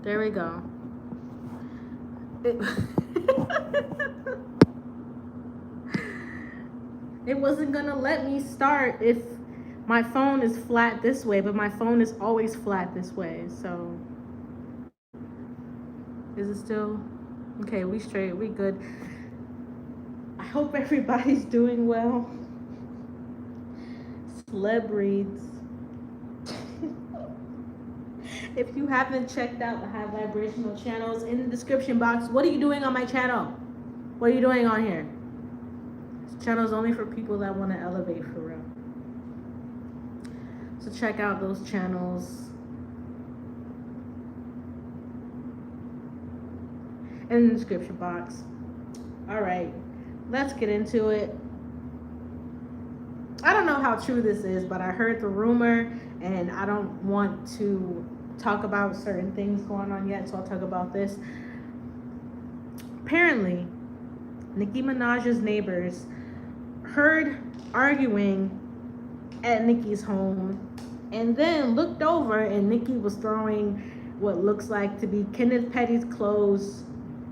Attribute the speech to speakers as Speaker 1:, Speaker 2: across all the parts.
Speaker 1: There we go. It, it wasn't gonna let me start if my phone is flat this way, but my phone is always flat this way. So is it still okay? We straight, we good. I hope everybody's doing well. Celeb reads. If you haven't checked out the high vibrational channels in the description box, what are you doing on my channel? What are you doing on here? This channel is only for people that want to elevate for real. So check out those channels. In the description box. All right, let's get into it. I don't know how true this is, but I heard the rumor and I don't want to talk about certain things going on yet, so I'll talk about this. Apparently, Nicki Minaj's neighbors heard arguing at Nicki's home and then looked over and Nicki was throwing what looks like to be Kenneth Petty's clothes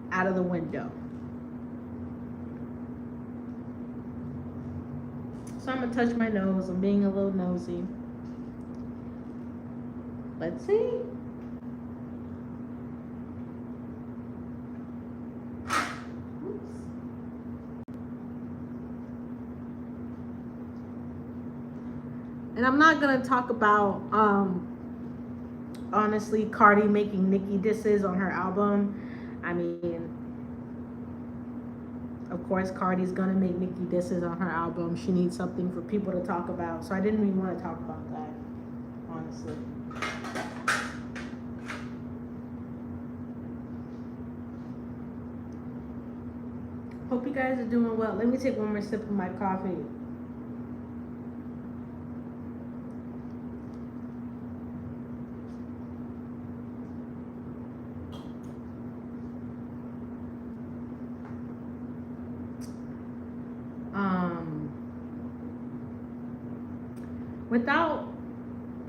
Speaker 1: out of the window. So I'm gonna touch my nose. I'm being a little nosy. Let's see. Oops. And I'm not gonna talk about honestly Cardi making Nicki disses on her album. I mean, of course Cardi's gonna make Nicki disses on her album. She needs something for people to talk about. So I didn't even want to talk about that, honestly. Hope you guys are doing well. Let me take one more sip of my coffee. Without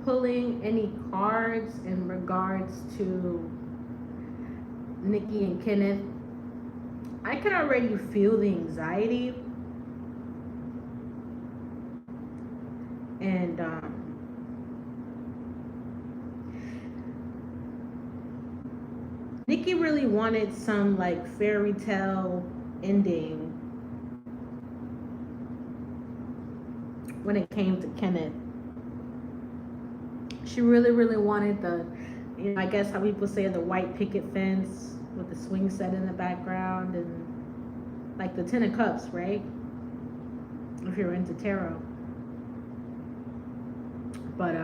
Speaker 1: pulling any cards in regards to Nicki and Kenneth, I can already feel the anxiety. And Nicki really wanted some like fairy tale ending when it came to Kenneth. She really wanted the, you know, I guess how people say the white picket fence with the swing set in the background and like the 10 of cups, right? If you're into tarot. But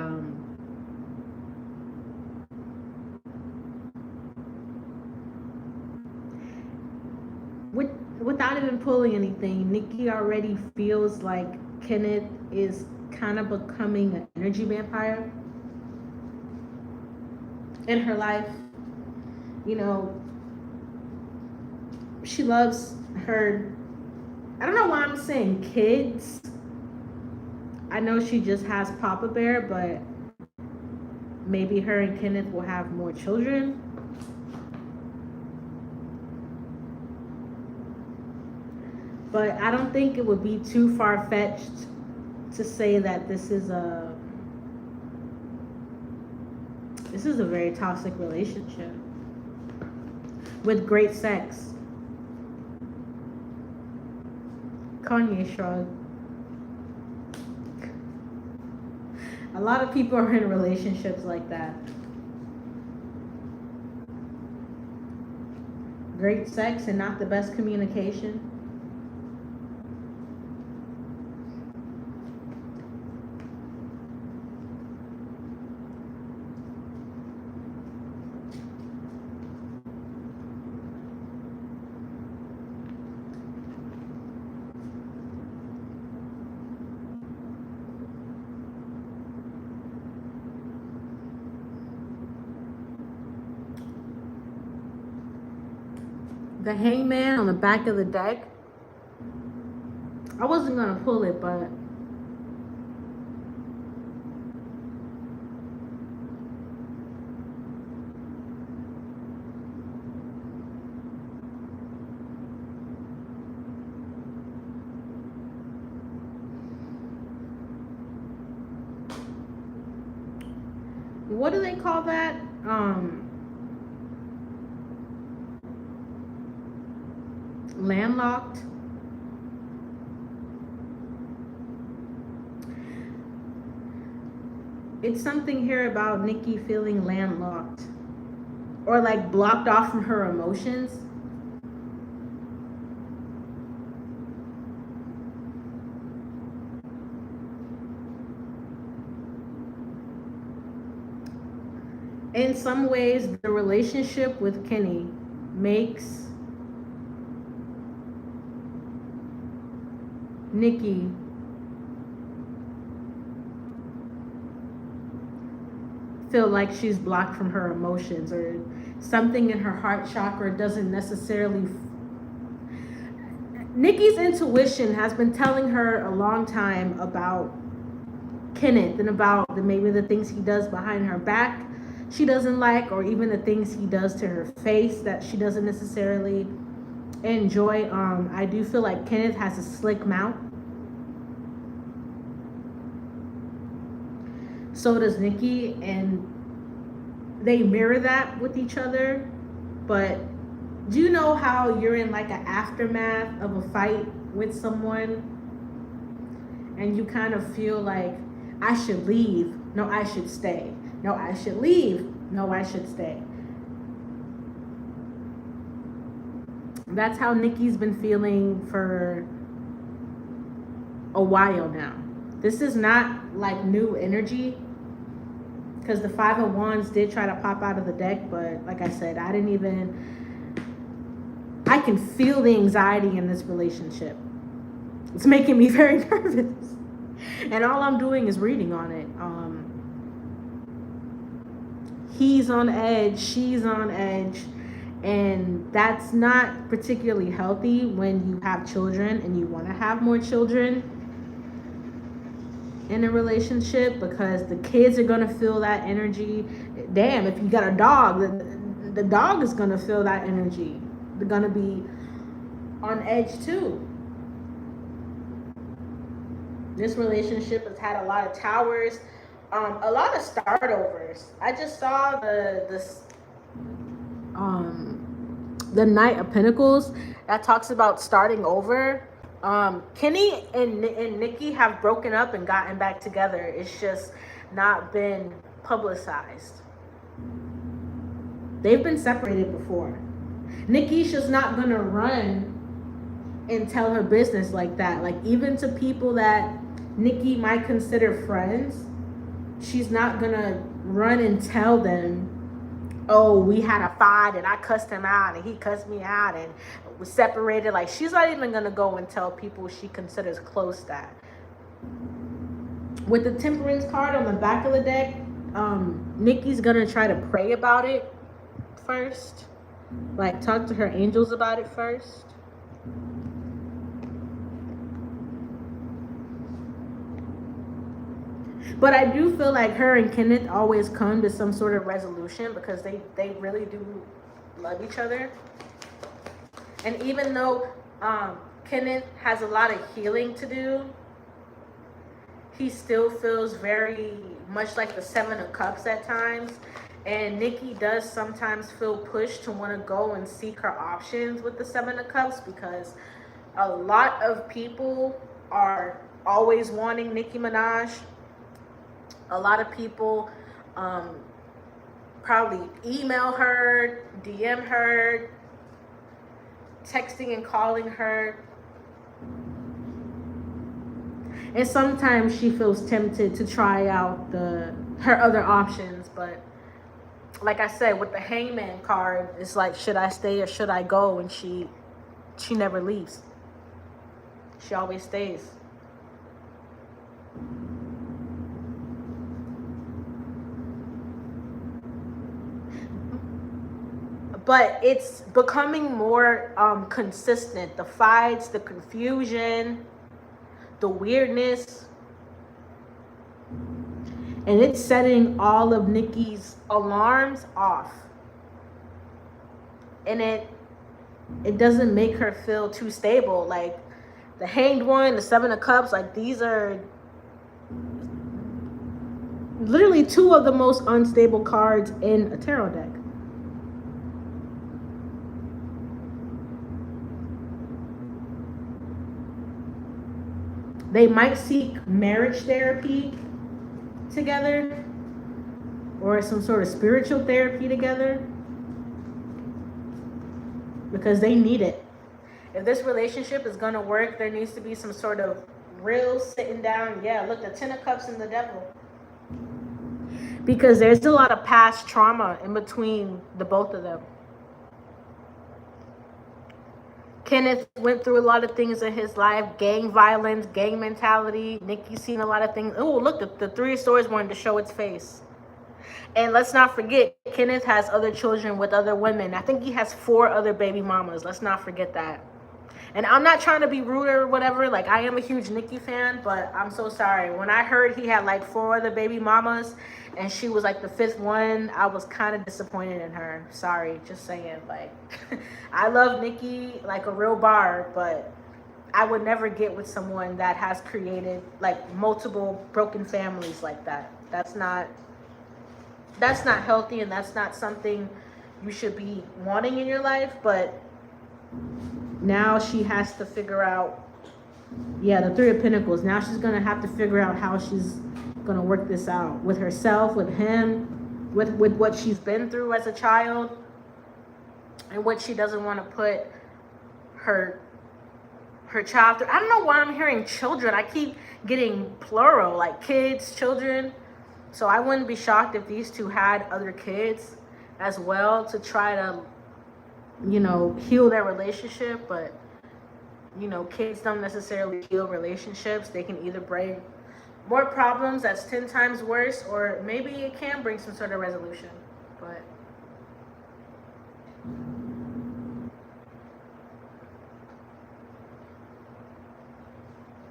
Speaker 1: without even pulling anything, Nicki already feels like Kenneth is kind of becoming an energy vampire in her life. You know, she loves her, I don't know why I'm saying kids. I know she just has Papa Bear, but maybe her and Kenneth will have more children. But I don't think it would be too far-fetched to say that this is a very toxic relationship with great sex. Kanye shrug. A lot of people are in relationships like that. Great sex and not the best communication. The hangman on the back of the deck. I wasn't gonna pull it, but what do they call that? Landlocked. It's something here about Nicki feeling landlocked or like blocked off from her emotions. In some ways, the relationship with Kenny makes Nicki feel like she's blocked from her emotions, or something in her heart chakra doesn't necessarily. Nicki's intuition has been telling her a long time about Kenneth and about maybe the things he does behind her back she doesn't like, or even the things he does to her face that she doesn't necessarily enjoy. I do feel like Kenneth has a slick mouth. So does Nicki, and they mirror that with each other. But do you know how you're in like an aftermath of a fight with someone and you kind of feel like, I should leave, no, I should stay, no, I should leave, no, I should stay. That's how Nicki's been feeling for a while now. This is not like new energy, because the Five of Wands did try to pop out of the deck, but like I said, I can feel the anxiety in this relationship. It's making me very nervous. And all I'm doing is reading on it. He's on edge, she's on edge, and that's not particularly healthy when you have children and you want to have more children in a relationship, because the kids are going to feel that energy. Damn, if you got a dog, the dog is going to feel that energy. They're going to be on edge too. This relationship has had a lot of towers, a lot of startovers. I just saw the Knight of Pentacles that talks about starting over. Kenny and Nicki have broken up and gotten back together. It's just not been publicized. They've been separated before. Nicki's just not gonna run and tell her business like that. Like, even to people that Nicki might consider friends, she's not gonna run and tell them, oh, we had a fight and I cussed him out and he cussed me out and we separated. Like, she's not even gonna go and tell people she considers close that. With the Temperance card on the back of the deck, Nicki's gonna try to pray about it first. Like, talk to her angels about it first. But I do feel like her and Kenneth always come to some sort of resolution, because they really do love each other. And even though Kenneth has a lot of healing to do, he still feels very much like the Seven of Cups at times. And Nicki does sometimes feel pushed to want to go and seek her options with the Seven of Cups, because a lot of people are always wanting Nicki Minaj. A lot of people probably email her, DM her, texting and calling her. And sometimes she feels tempted to try out her other options. But like I said, with the Hangman card, it's like, should I stay or should I go? And she never leaves. She always stays. But it's becoming more consistent. The fights, the confusion, the weirdness. And it's setting all of Nicki's alarms off. And it doesn't make her feel too stable. Like, the Hanged One, the Seven of Cups, like, these are Literally two of the most unstable cards in a tarot deck. They might seek marriage therapy together or some sort of spiritual therapy together because they need it. If this relationship is going to work, there needs to be some sort of real sitting down. Yeah, look, the Ten of Cups and the Devil. Because there's a lot of past trauma in between the both of them. Kenneth went through a lot of things in his life. Gang violence, gang mentality. Nicki's seen a lot of things. Oh, look, the Three of Swords wanted to show its face. And let's not forget, Kenneth has other children with other women. I think he has 4 other baby mamas. Let's not forget that. And I'm not trying to be rude or whatever. Like, I am a huge Nicki fan, but I'm so sorry. When I heard he had like 4 other baby mamas and she was like the 5th one, I was kind of disappointed in her. Sorry, just saying. Like, I love Nicki like a real bar, but I would never get with someone that has created like multiple broken families like that. That's not healthy, and that's not something you should be wanting in your life. But now she has to figure out, yeah, the Three of Pentacles. Now she's going to have to figure out how she's going to work this out with herself, with him, with what she's been through as a child, and what she doesn't want to put her child through. I don't know why I'm hearing children. I keep getting plural, like kids, children. So I wouldn't be shocked if these two had other kids as well to try to, you know, heal their relationship. But, you know, kids don't necessarily heal relationships. They can either bring more problems that's 10 times worse, or maybe it can bring some sort of resolution. But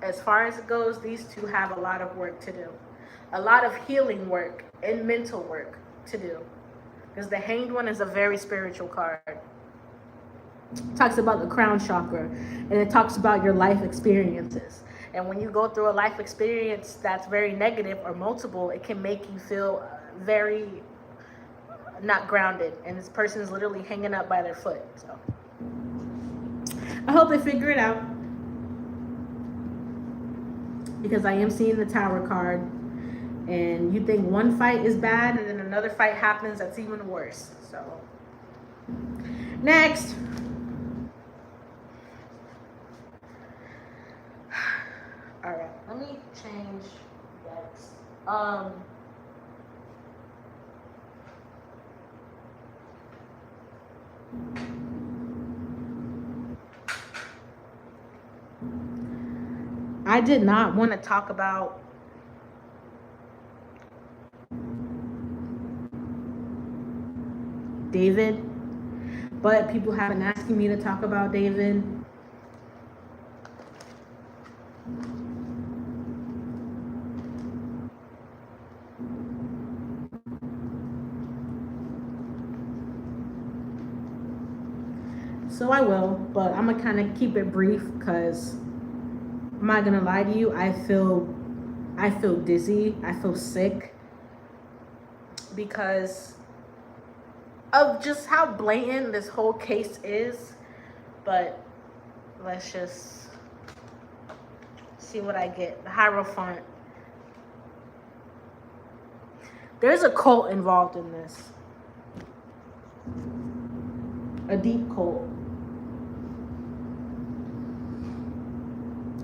Speaker 1: as far as it goes, these two have a lot of work to do. A lot of healing work and mental work to do. Because the Hanged One is a very spiritual card. It talks about the crown chakra, and it talks about your life experiences. And when you go through a life experience that's very negative or multiple, it can make you feel very not grounded. And this person is literally hanging up by their foot. So I hope they figure it out. Because I am seeing the Tower card. And you think one fight is bad, and then another fight happens that's even worse. So, next. All right, let me change decks. I did not want to talk about David, but people have been asking me to talk about David. So I will, but I'm gonna kind of keep it brief because I'm not gonna lie to you. I feel dizzy. I feel sick because of just how blatant this whole case is. But let's just see what I get. The Hierophant. There's a cult involved in this. A deep cult.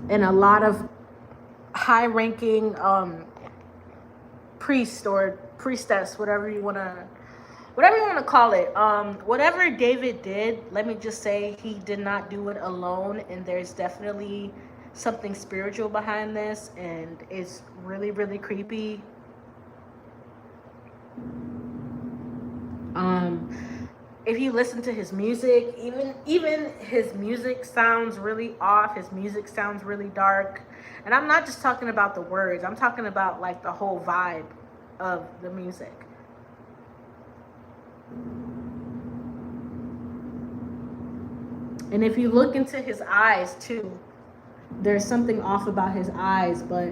Speaker 1: And a lot of high-ranking priest or priestess, whatever you want to call it. Whatever David did, let me just say he did not do it alone, and there's definitely something spiritual behind this, and it's really, really creepy. If you listen to his music, even his music sounds really off. His music sounds really dark. And I'm not just talking about the words. I'm talking about like the whole vibe of the music. And if you look into his eyes too, there's something off about his eyes, but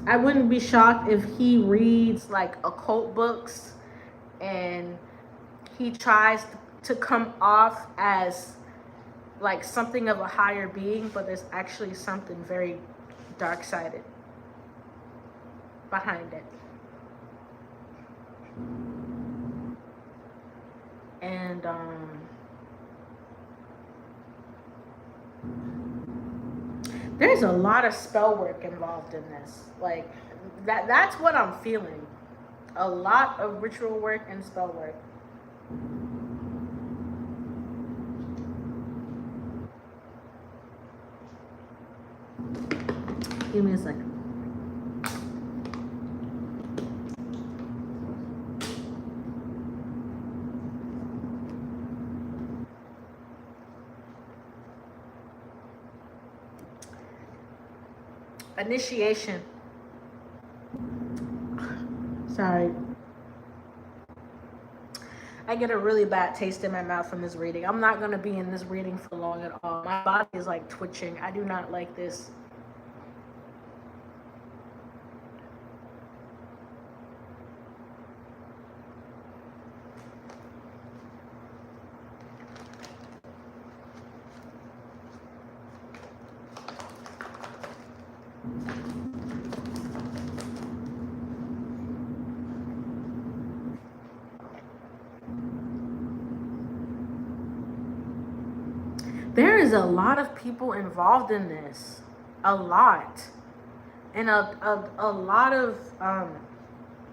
Speaker 1: I wouldn't be shocked if he reads like occult books and he tries to come off as like something of a higher being, but there's actually something very dark-sided behind it. And there's a lot of spell work involved in this. Like that's what I'm feeling. A lot of ritual work and spell work. Give me a second. Initiation. Sorry. I get a really bad taste in my mouth from this reading. I'm not going to be in this reading for long at all. My body is like twitching. I do not like this. There is a lot of people involved in this. A lot. And a lot of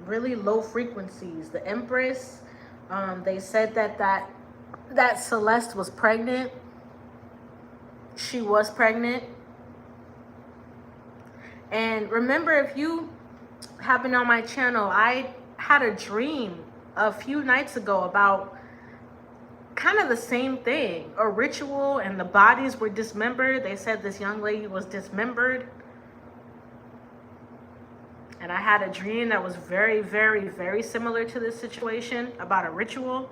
Speaker 1: really low frequencies. The Empress, they said that Celeste was pregnant. She was pregnant. And remember, if you have been on my channel, I had a dream a few nights ago about kind of the same thing, a ritual, and the bodies were dismembered. They said this young lady was dismembered. And I had a dream that was very, very, very similar to this situation about a ritual.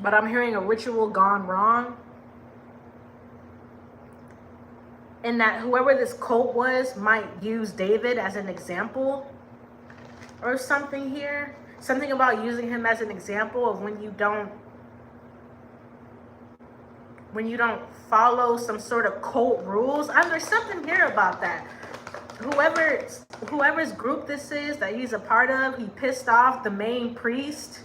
Speaker 1: But I'm hearing a ritual gone wrong. And that whoever this cult was might use David as an example or something here. Something about using him as an example of when you don't follow some sort of cult rules. There's something here about that. Whoever's group this is that he's a part of, he pissed off the main priest.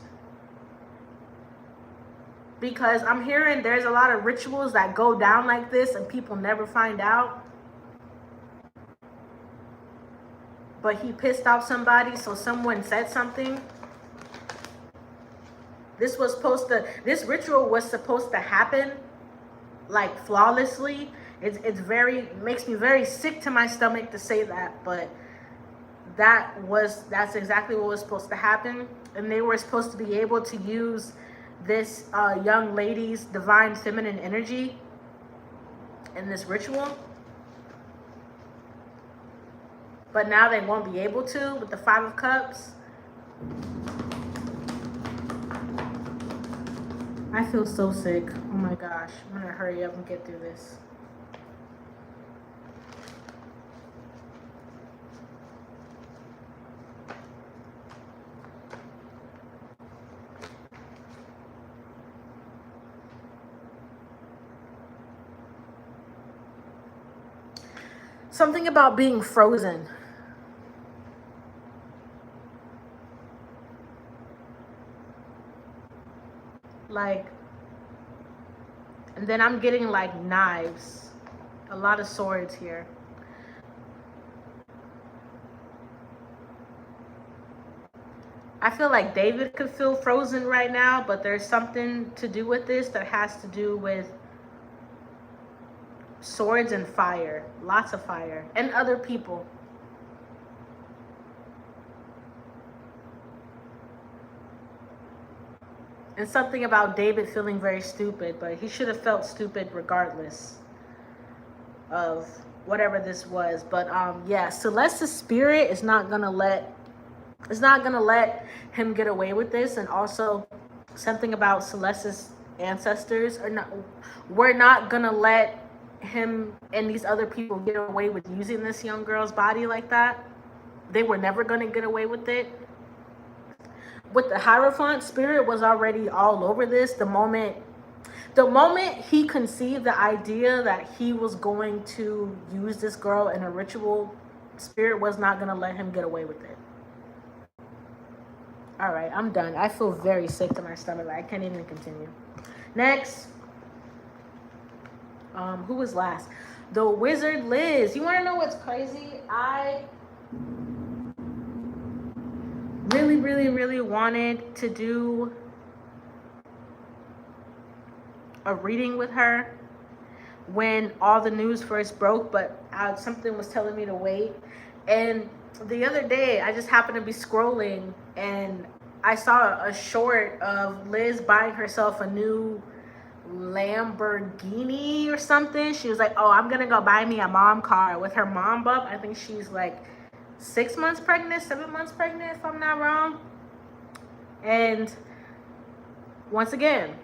Speaker 1: Because I'm hearing there's a lot of rituals that go down like this and people never find out. But he pissed off somebody, so someone said something. This ritual was supposed to happen like flawlessly. It makes me very sick to my stomach to say that, but that's exactly what was supposed to happen. And they were supposed to be able to use this young lady's divine feminine energy in this ritual. But now they won't be able to with the Five of Cups. I feel so sick. Oh my gosh. I'm gonna hurry up and get through this. Something about being frozen. Like, and then I'm getting like knives. A lot of swords here. I feel like David could feel frozen right now, but there's something to do with this that has to do with swords and fire. Lots of fire. And other people. And something about David feeling very stupid, but he should have felt stupid regardless of whatever this was. But yeah, Celeste's spirit is not gonna let him get away with this. And also something about Celeste's ancestors we're not gonna let him and these other people get away with using this young girl's body like that. They were never going to get away with it. With the Hierophant, Spirit was already all over this. The moment he conceived the idea that he was going to use this girl in a ritual, Spirit was not going to let him get away with it. All right, I'm done. I feel very sick to my stomach. I can't even continue. Next. Who was last? The Wizard Liz. You want to know what's crazy? I really wanted to do a reading with her when all the news first broke, but something was telling me to wait. And the other day, I just happened to be scrolling and I saw a short of Liz buying herself a new Lamborghini or something. She was like, oh, I'm gonna go buy me a mom car with her mom bub. I think she's like 6 months pregnant, 7 months pregnant, if I'm not wrong. And once again,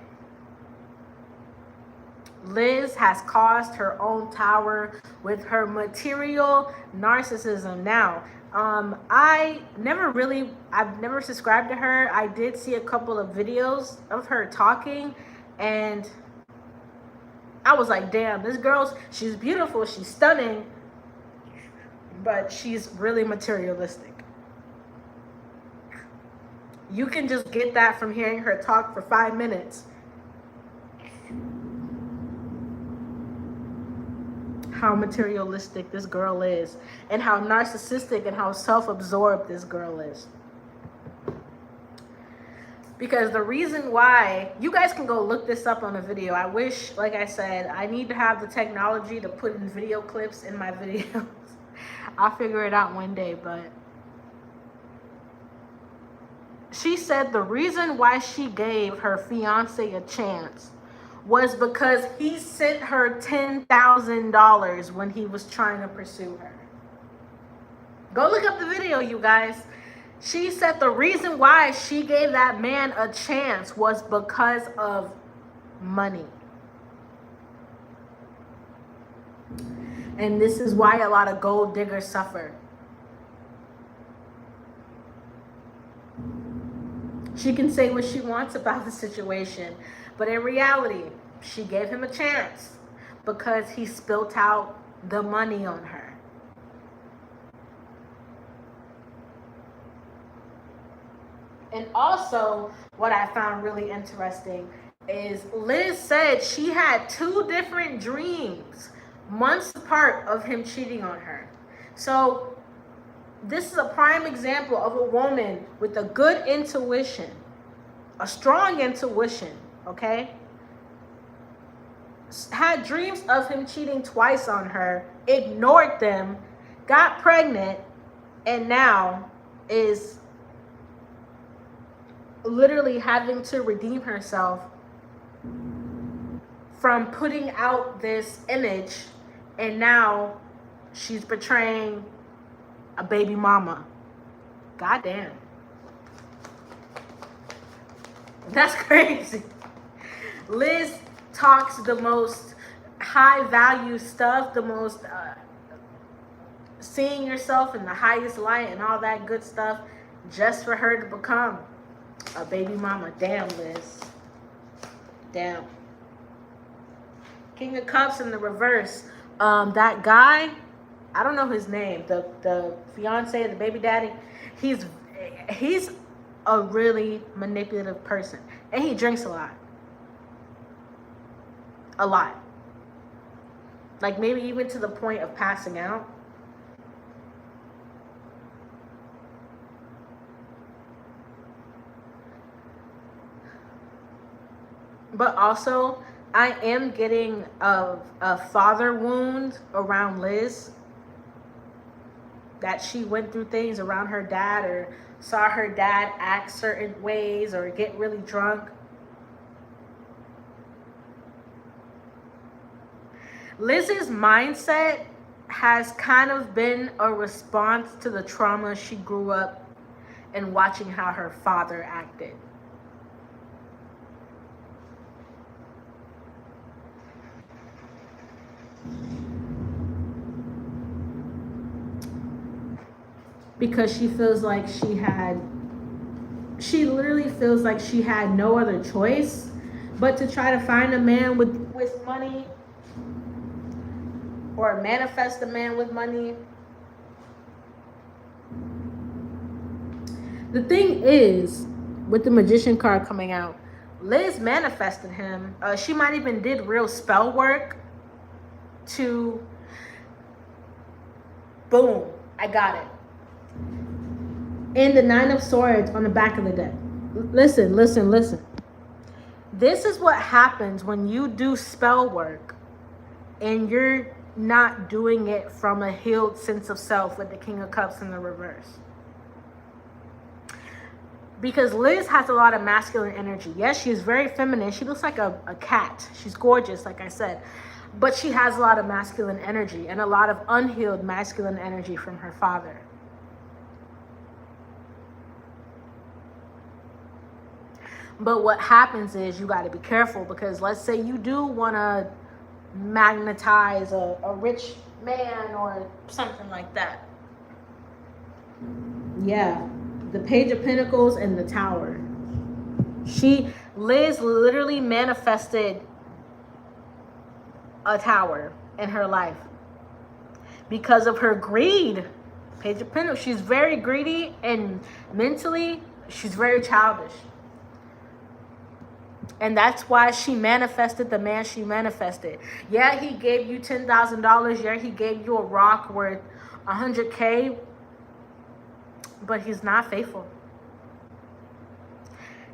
Speaker 1: Liz has caused her own tower with her material narcissism. Now, I've never subscribed to her. I did see a couple of videos of her talking, and I was like, damn, this girl, she's beautiful, she's stunning, but she's really materialistic. You can just get that from hearing her talk for 5 minutes. How materialistic this girl is, and how narcissistic and how self-absorbed this girl is. Because the reason why, you guys can go look this up on a video. I wish, like I said, I need to have the technology to put in video clips in my videos. I'll figure it out one day, but she said the reason why she gave her fiance a chance was because he sent her $10,000 when he was trying to pursue her. Go look up the video, you guys. She said the reason why she gave that man a chance was because of money. And this is why a lot of gold diggers suffer. She can say what she wants about the situation, but in reality, she gave him a chance because he spilt out the money on her. And also, what I found really interesting is Liz said she had 2 different dreams months apart of him cheating on her. So this is a prime example of a woman with a good intuition, a strong intuition, okay? Had dreams of him cheating twice on her, ignored them, got pregnant, and now is literally having to redeem herself from putting out this image, and now she's betraying a baby mama. Goddamn. That's crazy. Liz talks the most high value stuff, the most seeing yourself in the highest light and all that good stuff, just for her to become a baby mama. Damn, Liz. Damn. King of Cups in the reverse. That guy, I don't know his name, the fiance, the baby daddy, he's a really manipulative person, and he drinks a lot, like maybe even to the point of passing out. But also, I am getting a father wound around Liz, that she went through things around her dad, or saw her dad act certain ways or get really drunk. Liz's mindset has kind of been a response to the trauma she grew up and watching how her father acted. because she feels like she literally feels like she had no other choice but to try to find a man with money, or manifest a man with money. The thing is, with the Magician card coming out, Liz manifested him. She might even did real spell work to, boom, I got it. And the Nine of Swords on the back of the deck. Listen. This is what happens when you do spell work and you're not doing it from a healed sense of self with the King of Cups in the reverse. Because Liz has a lot of masculine energy. Yes, she's very feminine. She looks like a cat. She's gorgeous, like I said. But she has a lot of masculine energy and a lot of unhealed masculine energy from her father. But what happens is you got to be careful, because let's say you do want to magnetize a rich man or something like that. Yeah, the Page of Pentacles and the Tower. Liz literally manifested a tower in her life because of her greed. Page of Pentacles. She's very greedy, and mentally she's very childish. And that's why she manifested the man she manifested. Yeah, he gave you $10,000. Yeah, he gave you a rock worth $100K. But he's not faithful.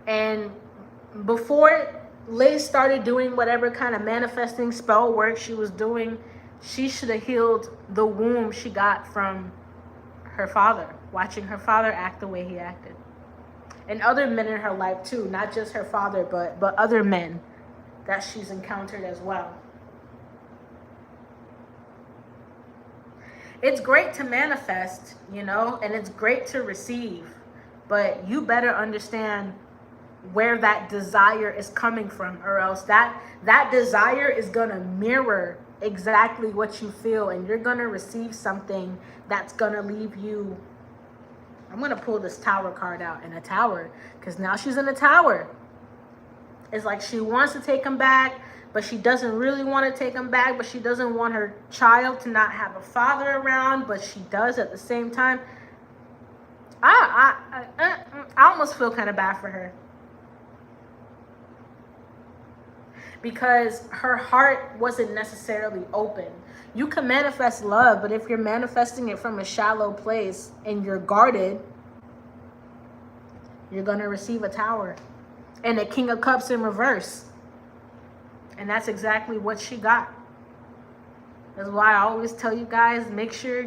Speaker 1: And before Liz started doing whatever kind of manifesting spell work she was doing, she should have healed the wound she got from her father, watching her father act the way he acted. And other men in her life too, not just her father, but other men that she's encountered as well. It's great to manifest, you know, and it's great to receive, but you better understand where that desire is coming from, or else that desire is going to mirror exactly what you feel, and you're going to receive something that's going to leave you. I'm going to pull this Tower card out, in a tower, because now she's in a tower. It's like she wants to take him back, but she doesn't really want to take him back, but she doesn't want her child to not have a father around, but she does at the same time. I almost feel kind of bad for her, because her heart wasn't necessarily open. You can manifest love, but if you're manifesting it from a shallow place and you're guarded, you're going to receive a Tower and a King of Cups in reverse. And that's exactly what she got. That's why I always tell you guys, make sure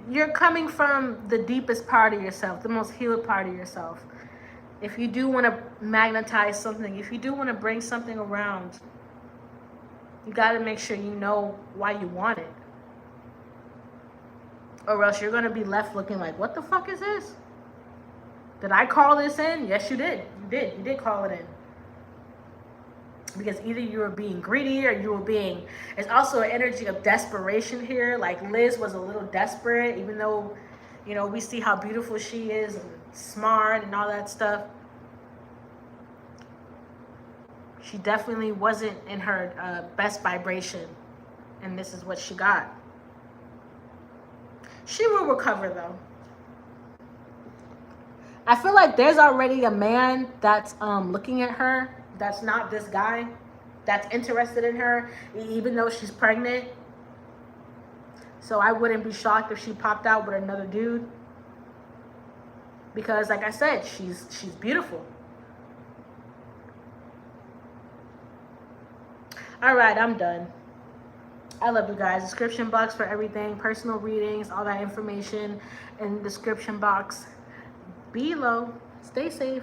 Speaker 1: you're coming from the deepest part of yourself, the most healed part of yourself. If you do want to magnetize something, if you do want to bring something around, you got to make sure you know why you want it. Or else you're going to be left looking like, what the fuck is this? Did I call this in? Yes, you did. You did call it in. Because either you were being greedy or you were being... It's also an energy of desperation here. Like Liz was a little desperate, even though, you know, we see how beautiful she is and smart and all that stuff. She definitely wasn't in her best vibration. And this is what she got. She will recover, though. I feel like there's already a man that's looking at her, that's not this guy, that's interested in her, even though she's pregnant. So I wouldn't be shocked if she popped out with another dude. Because, like I said, she's beautiful. All right, I'm done. I love you guys. Description box for everything, personal readings, all that information in the description box below. Stay safe.